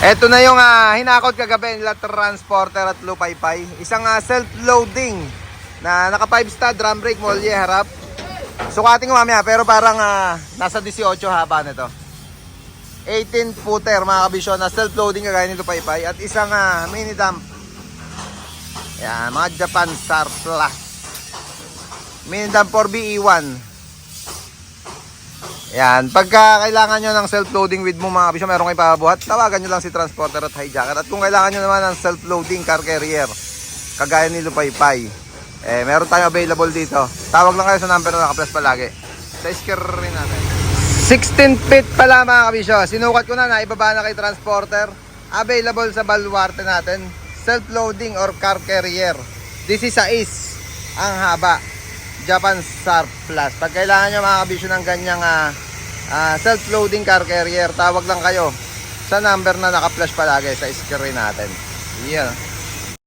Ito na yung hinakot kagabi nila Transporter at Lupaypay. Isang self-loading na naka 5-star drum brake, molye, harap. Sukatin ko mamaya pero parang nasa 18 haba nito. 18 footer mga kabisyon na self-loading kagaya ni Lupaypay. At isang mini dump. Yan, mga Japan SAR Plus. Mini dump 4BE1. Yan, pagka kailangan nyo ng self-loading with mo mga kabisyon, meron kayo pabuhat, tawagan nyo lang si Transporter at Hijacker. At kung kailangan nyo naman ng self-loading car carrier, kagaya ni Lupaypay, meron tayong available dito. Tawag lang kayo sa number na naka-plus palagi. Sa scare rin natin. 16 feet pala mga kabisyon. Sinukat ko na, naibaba na kay Transporter. Available sa baluarte natin. Self-loading or car carrier. This is a is ang haba. Japan SAR Plus. Pag kailangan nyo mga kabisyon ng ganyang self-loading car carrier, tawag lang kayo sa number na naka-flash palagi sa screen natin. Yan.